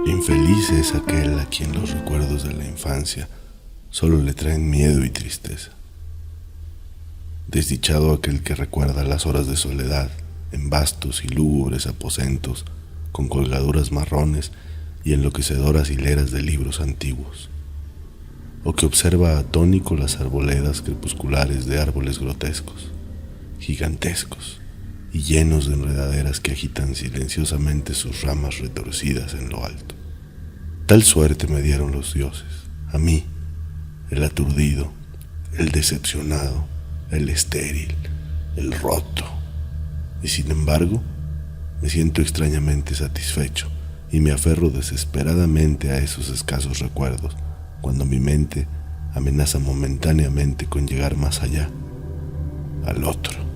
Infeliz es aquel a quien los recuerdos de la infancia solo le traen miedo y tristeza. Desdichado aquel que recuerda las horas de soledad en vastos y lúgubres aposentos con colgaduras marrones y enloquecedoras hileras de libros antiguos, o que observa atónico las arboledas crepusculares de árboles grotescos, gigantescos y llenos de enredaderas que agitan silenciosamente sus ramas retorcidas en lo alto. Tal suerte me dieron los dioses, a mí, el aturdido, el decepcionado, el estéril, el roto, y sin embargo, me siento extrañamente satisfecho y me aferro desesperadamente a esos escasos recuerdos, cuando mi mente amenaza momentáneamente con llegar más allá, al otro.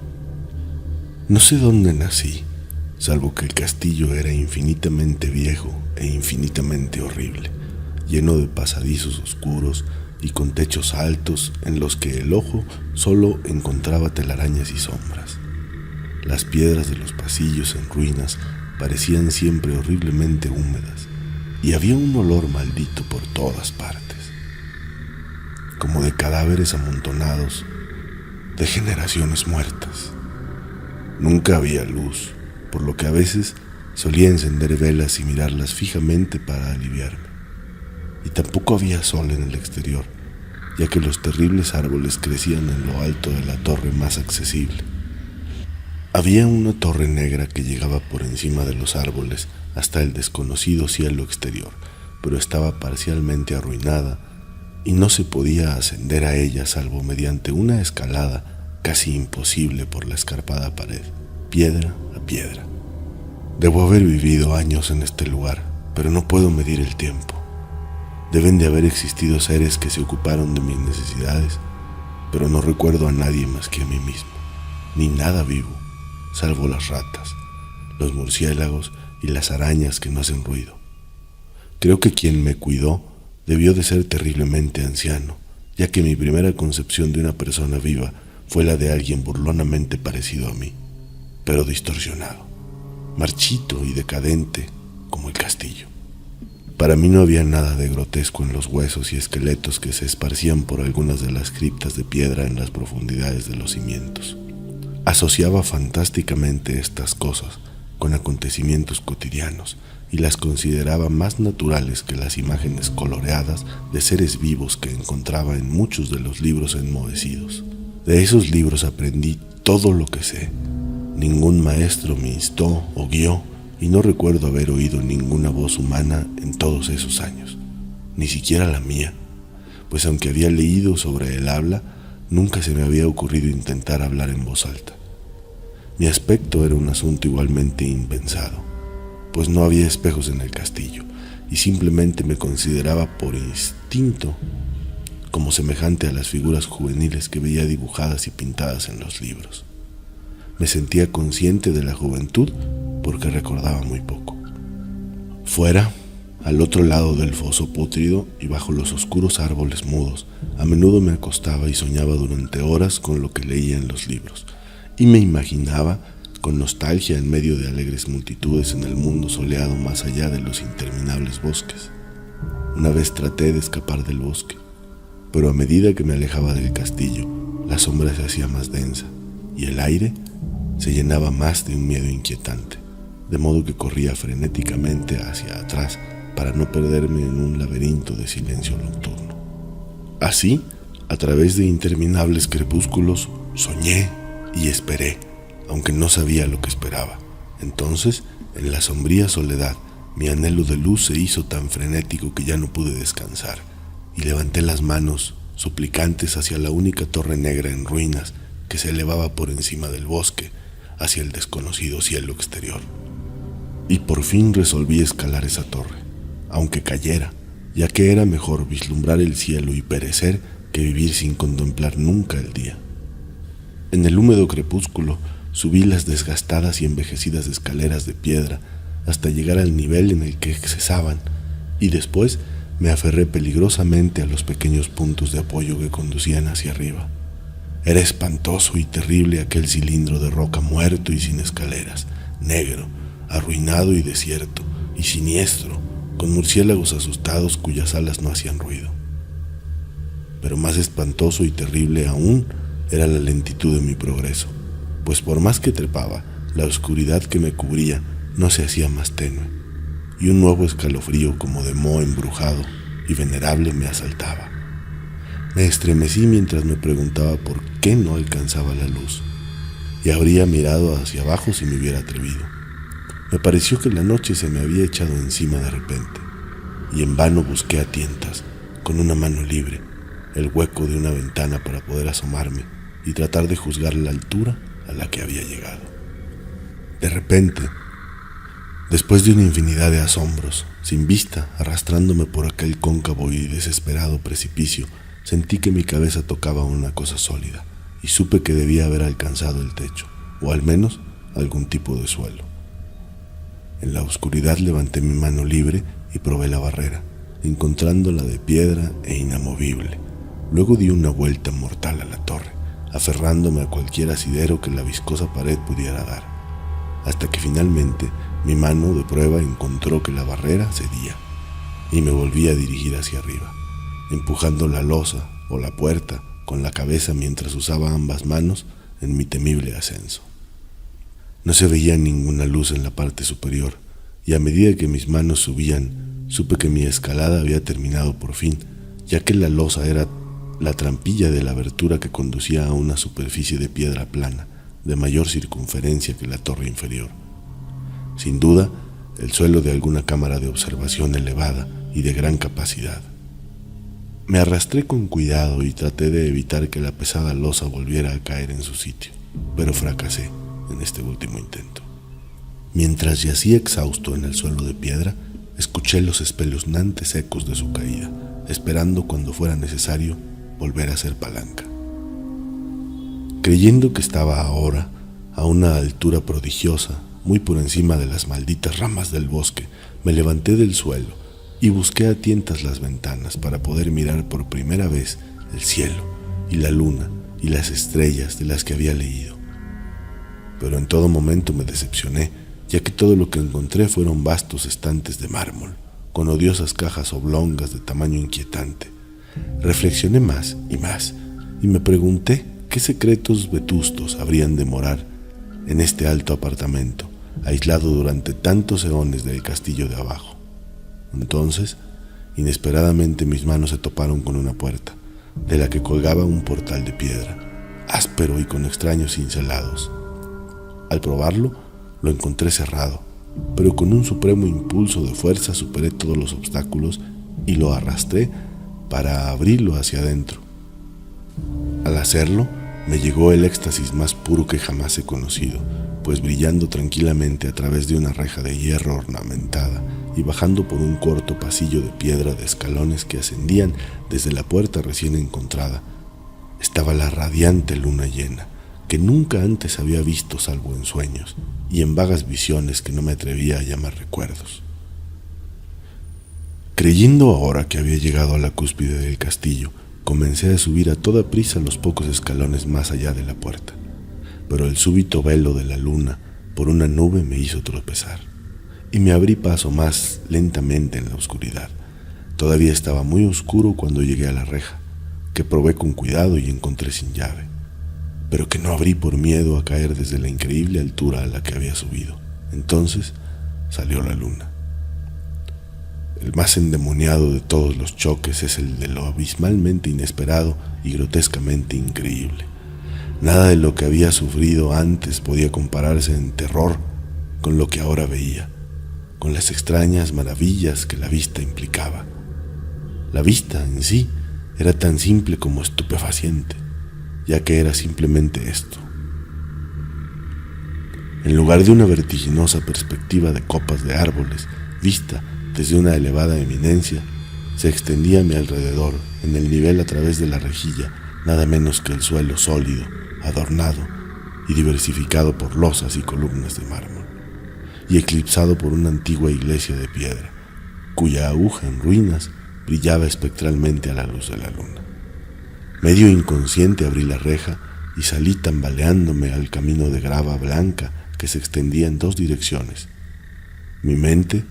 No sé dónde nací, salvo que el castillo era infinitamente viejo e infinitamente horrible, lleno de pasadizos oscuros y con techos altos en los que el ojo solo encontraba telarañas y sombras. Las piedras de los pasillos en ruinas parecían siempre horriblemente húmedas y había un olor maldito por todas partes, como de cadáveres amontonados de generaciones muertas. Nunca había luz, por lo que a veces solía encender velas y mirarlas fijamente para aliviarme. Y tampoco había sol en el exterior, ya que los terribles árboles crecían en lo alto de la torre más accesible. Había una torre negra que llegaba por encima de los árboles hasta el desconocido cielo exterior, pero estaba parcialmente arruinada y no se podía ascender a ella salvo mediante una escalada casi imposible por la escarpada pared, piedra a piedra. Debo haber vivido años en este lugar, pero no puedo medir el tiempo. Deben de haber existido seres que se ocuparon de mis necesidades, pero no recuerdo a nadie más que a mí mismo, ni nada vivo, salvo las ratas, los murciélagos y las arañas que no hacen ruido. Creo que quien me cuidó debió de ser terriblemente anciano, ya que mi primera concepción de una persona viva fue la de alguien burlonamente parecido a mí, pero distorsionado, marchito y decadente como el castillo. Para mí no había nada de grotesco en los huesos y esqueletos que se esparcían por algunas de las criptas de piedra en las profundidades de los cimientos. Asociaba fantásticamente estas cosas con acontecimientos cotidianos y las consideraba más naturales que las imágenes coloreadas de seres vivos que encontraba en muchos de los libros enmohecidos. De esos libros aprendí todo lo que sé. Ningún maestro me instó o guió, y no recuerdo haber oído ninguna voz humana en todos esos años, ni siquiera la mía, pues aunque había leído sobre el habla, nunca se me había ocurrido intentar hablar en voz alta. Mi aspecto era un asunto igualmente impensado, pues no había espejos en el castillo, y simplemente me consideraba por instinto como semejante a las figuras juveniles que veía dibujadas y pintadas en los libros. Me sentía consciente de la juventud porque recordaba muy poco. Fuera, al otro lado del foso pútrido y bajo los oscuros árboles mudos, a menudo me acostaba y soñaba durante horas con lo que leía en los libros, y me imaginaba con nostalgia en medio de alegres multitudes en el mundo soleado más allá de los interminables bosques. Una vez traté de escapar del bosque, pero a medida que me alejaba del castillo, la sombra se hacía más densa y el aire se llenaba más de un miedo inquietante, de modo que corría frenéticamente hacia atrás para no perderme en un laberinto de silencio nocturno. Así, a través de interminables crepúsculos, soñé y esperé, aunque no sabía lo que esperaba. Entonces, en la sombría soledad, mi anhelo de luz se hizo tan frenético que ya no pude descansar, y levanté las manos suplicantes hacia la única torre negra en ruinas que se elevaba por encima del bosque, hacia el desconocido cielo exterior. Y por fin resolví escalar esa torre, aunque cayera, ya que era mejor vislumbrar el cielo y perecer que vivir sin contemplar nunca el día. En el húmedo crepúsculo subí las desgastadas y envejecidas escaleras de piedra hasta llegar al nivel en el que cesaban, y después me aferré peligrosamente a los pequeños puntos de apoyo que conducían hacia arriba. Era espantoso y terrible aquel cilindro de roca muerto y sin escaleras, negro, arruinado y desierto, y siniestro, con murciélagos asustados cuyas alas no hacían ruido. Pero más espantoso y terrible aún era la lentitud de mi progreso, pues por más que trepaba, la oscuridad que me cubría no se hacía más tenue, y un nuevo escalofrío como de moho embrujado y venerable me asaltaba. Me estremecí mientras me preguntaba por qué no alcanzaba la luz, y habría mirado hacia abajo si me hubiera atrevido. Me pareció que la noche se me había echado encima de repente, y en vano busqué a tientas, con una mano libre, el hueco de una ventana para poder asomarme y tratar de juzgar la altura a la que había llegado. De repente, después de una infinidad de asombros, sin vista, arrastrándome por aquel cóncavo y desesperado precipicio, sentí que mi cabeza tocaba una cosa sólida y supe que debía haber alcanzado el techo, o al menos algún tipo de suelo. En la oscuridad levanté mi mano libre y probé la barrera, encontrándola de piedra e inamovible. Luego di una vuelta mortal a la torre, aferrándome a cualquier asidero que la viscosa pared pudiera dar, hasta que finalmente mi mano de prueba encontró que la barrera cedía, y me volví a dirigir hacia arriba, empujando la losa o la puerta con la cabeza mientras usaba ambas manos en mi temible ascenso. No se veía ninguna luz en la parte superior, y a medida que mis manos subían, supe que mi escalada había terminado por fin, ya que la losa era la trampilla de la abertura que conducía a una superficie de piedra plana, de mayor circunferencia que la torre inferior. Sin duda, el suelo de alguna cámara de observación elevada y de gran capacidad. Me arrastré con cuidado y traté de evitar que la pesada losa volviera a caer en su sitio, pero fracasé en este último intento. Mientras yacía exhausto en el suelo de piedra, escuché los espeluznantes ecos de su caída, esperando cuando fuera necesario volver a hacer palanca. Creyendo que estaba ahora a una altura prodigiosa, muy por encima de las malditas ramas del bosque, me levanté del suelo y busqué a tientas las ventanas para poder mirar por primera vez el cielo y la luna y las estrellas de las que había leído. Pero en todo momento me decepcioné, ya que todo lo que encontré fueron vastos estantes de mármol, con odiosas cajas oblongas de tamaño inquietante. Reflexioné más, y me pregunté qué secretos vetustos habrían de morar en este alto apartamento, aislado durante tantos eones del castillo de abajo. Entonces, inesperadamente mis manos se toparon con una puerta, de la que colgaba un portal de piedra, áspero y con extraños cincelados. Al probarlo, lo encontré cerrado, pero con un supremo impulso de fuerza superé todos los obstáculos y lo arrastré para abrirlo hacia adentro. Al hacerlo, me llegó el éxtasis más puro que jamás he conocido, pues brillando tranquilamente a través de una reja de hierro ornamentada y bajando por un corto pasillo de piedra de escalones que ascendían desde la puerta recién encontrada, estaba la radiante luna llena, que nunca antes había visto salvo en sueños y en vagas visiones que no me atrevía a llamar recuerdos. Creyendo ahora que había llegado a la cúspide del castillo, comencé a subir a toda prisa los pocos escalones más allá de la puerta, pero el súbito velo de la luna por una nube me hizo tropezar, y me abrí paso más lentamente en la oscuridad. Todavía estaba muy oscuro cuando llegué a la reja, que probé con cuidado y encontré sin llave, pero que no abrí por miedo a caer desde la increíble altura a la que había subido. Entonces salió la luna. El más endemoniado de todos los choques es el de lo abismalmente inesperado y grotescamente increíble. Nada de lo que había sufrido antes podía compararse en terror con lo que ahora veía, con las extrañas maravillas que la vista implicaba. La vista en sí era tan simple como estupefaciente, ya que era simplemente esto. En lugar de una vertiginosa perspectiva de copas de árboles, vista desde una elevada eminencia, se extendía a mi alrededor, en el nivel a través de la rejilla, nada menos que el suelo sólido, adornado y diversificado por losas y columnas de mármol, y eclipsado por una antigua iglesia de piedra, cuya aguja en ruinas brillaba espectralmente a la luz de la luna. Medio inconsciente abrí la reja y salí tambaleándome al camino de grava blanca que se extendía en dos direcciones. Mi mente,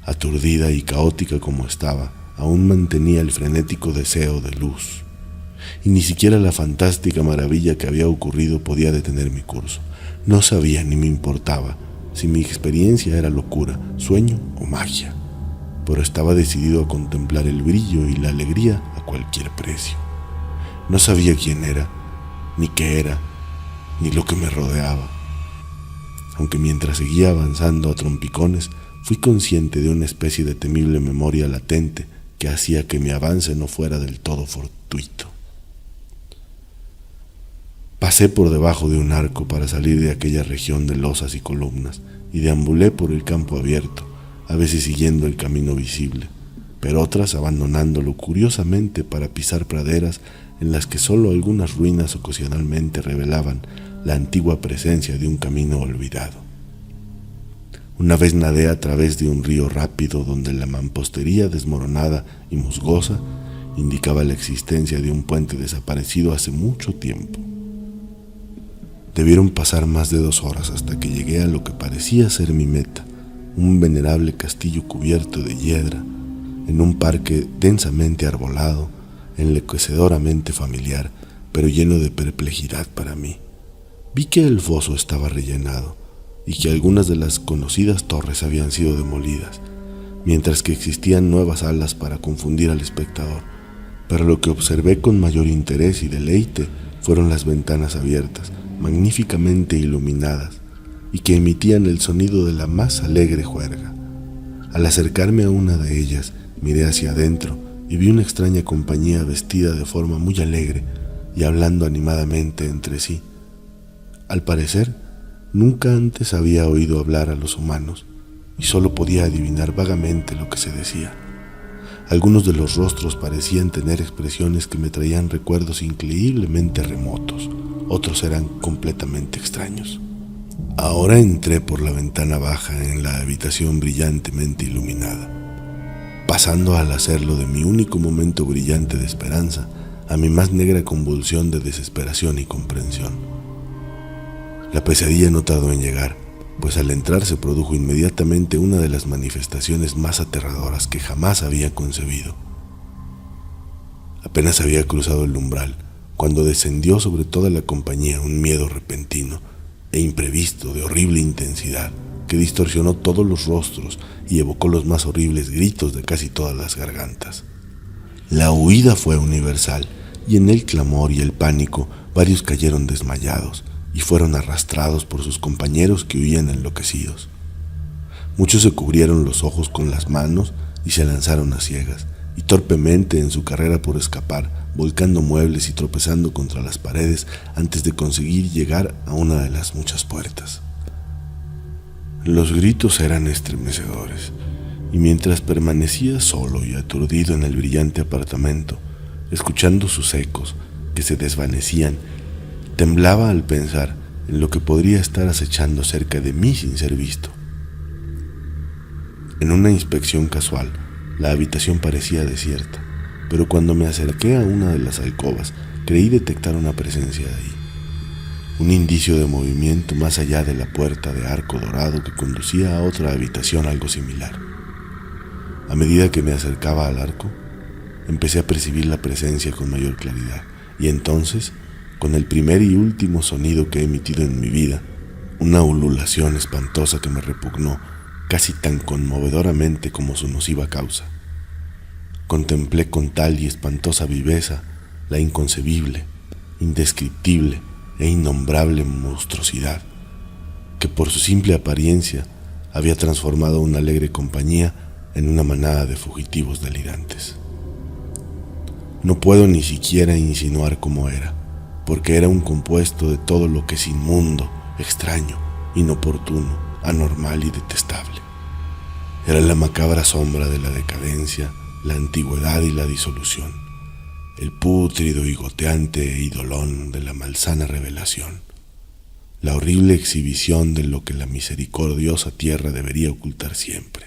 aturdida y caótica como estaba, aún mantenía el frenético deseo de luz, y ni siquiera la fantástica maravilla que había ocurrido podía detener mi curso. No sabía ni me importaba si mi experiencia era locura, sueño o magia, pero estaba decidido a contemplar el brillo y la alegría a cualquier precio. No sabía quién era, ni qué era, ni lo que me rodeaba, aunque mientras seguía avanzando a trompicones fui consciente de una especie de temible memoria latente que hacía que mi avance no fuera del todo fortuito. Pasé por debajo de un arco para salir de aquella región de losas y columnas y deambulé por el campo abierto, a veces siguiendo el camino visible, pero otras abandonándolo curiosamente para pisar praderas en las que solo algunas ruinas ocasionalmente revelaban la antigua presencia de un camino olvidado. Una vez nadé a través de un río rápido donde la mampostería desmoronada y musgosa indicaba la existencia de un puente desaparecido hace mucho tiempo. Debieron pasar más de 2 horas hasta que llegué a lo que parecía ser mi meta, un venerable castillo cubierto de hiedra, en un parque densamente arbolado, enloquecedoramente familiar, pero lleno de perplejidad para mí. Vi que el foso estaba rellenado y que algunas de las conocidas torres habían sido demolidas, mientras que existían nuevas alas para confundir al espectador, pero lo que observé con mayor interés y deleite fueron las ventanas abiertas, magníficamente iluminadas, y que emitían el sonido de la más alegre juerga. Al acercarme a una de ellas, miré hacia adentro y vi una extraña compañía vestida de forma muy alegre y hablando animadamente entre sí. Al parecer, nunca antes había oído hablar a los humanos y solo podía adivinar vagamente lo que se decía. Algunos de los rostros parecían tener expresiones que me traían recuerdos increíblemente remotos, otros eran completamente extraños. Ahora entré por la ventana baja en la habitación brillantemente iluminada, pasando al hacerlo de mi único momento brillante de esperanza a mi más negra convulsión de desesperación y comprensión. La pesadilla no tardó en llegar, pues al entrar se produjo inmediatamente una de las manifestaciones más aterradoras que jamás había concebido. Apenas había cruzado el umbral, cuando descendió sobre toda la compañía un miedo repentino e imprevisto de horrible intensidad que distorsionó todos los rostros y evocó los más horribles gritos de casi todas las gargantas. La huida fue universal y en el clamor y el pánico varios cayeron desmayados y fueron arrastrados por sus compañeros que huían enloquecidos. Muchos se cubrieron los ojos con las manos y se lanzaron a ciegas, y torpemente en su carrera por escapar, volcando muebles y tropezando contra las paredes antes de conseguir llegar a una de las muchas puertas. Los gritos eran estremecedores, y mientras permanecía solo y aturdido en el brillante apartamento, escuchando sus ecos que se desvanecían, temblaba al pensar en lo que podría estar acechando cerca de mí sin ser visto. En una inspección casual, la habitación parecía desierta, pero cuando me acerqué a una de las alcobas, creí detectar una presencia ahí, un indicio de movimiento más allá de la puerta de arco dorado que conducía a otra habitación algo similar. A medida que me acercaba al arco, empecé a percibir la presencia con mayor claridad, y entonces, con el primer y último sonido que he emitido en mi vida, una ululación espantosa que me repugnó casi tan conmovedoramente como su nociva causa. Contemplé con tal y espantosa viveza la inconcebible, indescriptible e innombrable monstruosidad que por su simple apariencia había transformado una alegre compañía en una manada de fugitivos delirantes. No puedo ni siquiera insinuar cómo era, porque era un compuesto de todo lo que es inmundo, extraño, inoportuno, anormal y detestable. Era la macabra sombra de la decadencia, la antigüedad y la disolución, el pútrido y goteante idolón de la malsana revelación, la horrible exhibición de lo que la misericordiosa tierra debería ocultar siempre.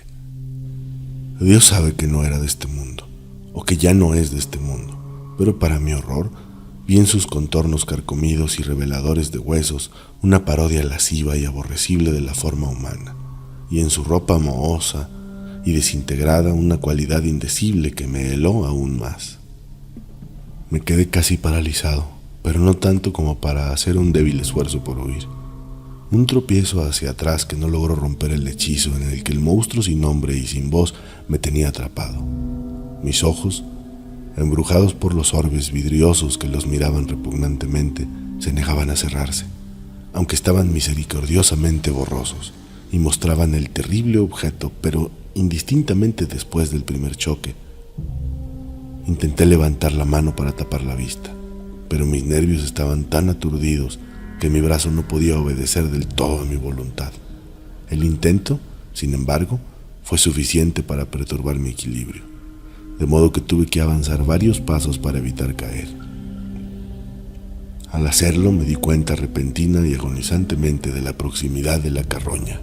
Dios sabe que no era de este mundo, o que ya no es de este mundo, pero para mi horror, Vi en sus contornos carcomidos y reveladores de huesos una parodia lasciva y aborrecible de la forma humana, y en su ropa mohosa y desintegrada una cualidad indecible que me heló aún más. Me quedé casi paralizado, pero no tanto como para hacer un débil esfuerzo por huir. Un tropiezo hacia atrás que no logró romper el hechizo en el que el monstruo sin nombre y sin voz me tenía atrapado. Mis ojos, embrujados por los orbes vidriosos que los miraban repugnantemente, se negaban a cerrarse, aunque estaban misericordiosamente borrosos y mostraban el terrible objeto, pero indistintamente después del primer choque. Intenté levantar la mano para tapar la vista, pero mis nervios estaban tan aturdidos que mi brazo no podía obedecer del todo a mi voluntad. El intento, sin embargo, fue suficiente para perturbar mi equilibrio, de modo que tuve que avanzar varios pasos para evitar caer. Al hacerlo me di cuenta repentina y agonizantemente de la proximidad de la carroña,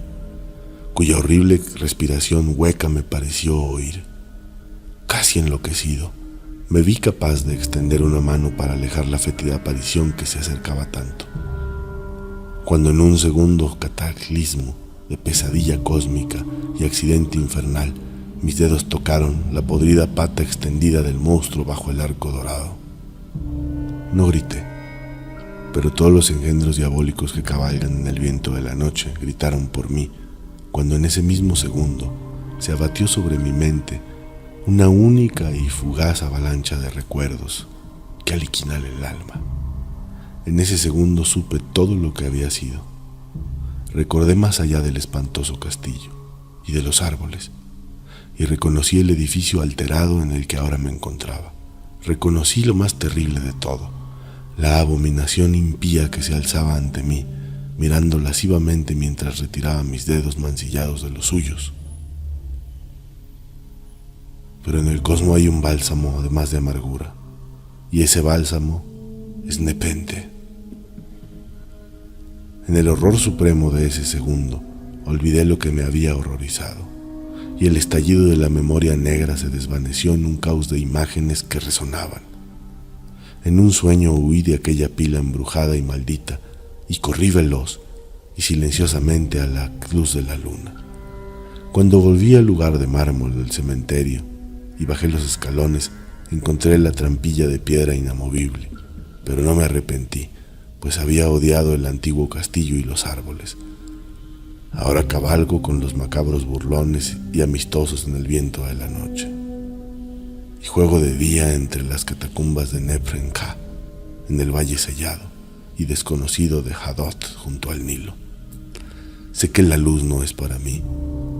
cuya horrible respiración hueca me pareció oír. Casi enloquecido, me vi capaz de extender una mano para alejar la fétida aparición que se acercaba tanto, cuando en un segundo cataclismo de pesadilla cósmica y accidente infernal, mis dedos tocaron la podrida pata extendida del monstruo bajo el arco dorado. No grité, pero todos los engendros diabólicos que cabalgan en el viento de la noche gritaron por mí, cuando en ese mismo segundo se abatió sobre mi mente una única y fugaz avalancha de recuerdos que aliquinan el alma. En ese segundo supe todo lo que había sido. Recordé más allá del espantoso castillo y de los árboles, y reconocí el edificio alterado en el que ahora me encontraba. Reconocí lo más terrible de todo, la abominación impía que se alzaba ante mí, mirando lascivamente mientras retiraba mis dedos mancillados de los suyos. Pero en el cosmos hay un bálsamo además de amargura, y ese bálsamo es Nepente. En el horror supremo de ese segundo, olvidé lo que me había horrorizado, y el estallido de la memoria negra se desvaneció en un caos de imágenes que resonaban. En un sueño huí de aquella pila embrujada y maldita, y corrí veloz y silenciosamente a la luz de la luna. Cuando volví al lugar de mármol del cementerio y bajé los escalones, encontré la trampilla de piedra inamovible, pero no me arrepentí, pues había odiado el antiguo castillo y los árboles. Ahora cabalgo con los macabros burlones y amistosos en el viento de la noche, y juego de día entre las catacumbas de Nefrenka, en el valle sellado y desconocido de Hadot junto al Nilo. Sé que la luz no es para mí,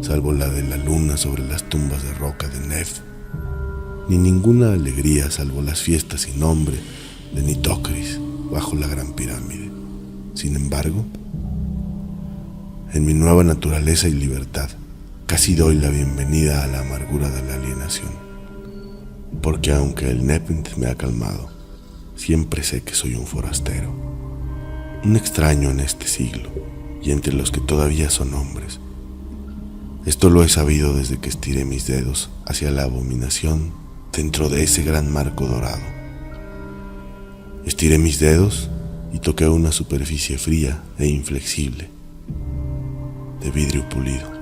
salvo la de la luna sobre las tumbas de roca de Nef, ni ninguna alegría salvo las fiestas sin nombre de Nitocris bajo la gran pirámide. Sin embargo, en mi nueva naturaleza y libertad, casi doy la bienvenida a la amargura de la alienación, porque aunque el Nepenthe me ha calmado, siempre sé que soy un forastero, un extraño en este siglo y entre los que todavía son hombres. Esto lo he sabido desde que estiré mis dedos hacia la abominación dentro de ese gran marco dorado. Estiré mis dedos y toqué una superficie fría e inflexible de vidrio pulido.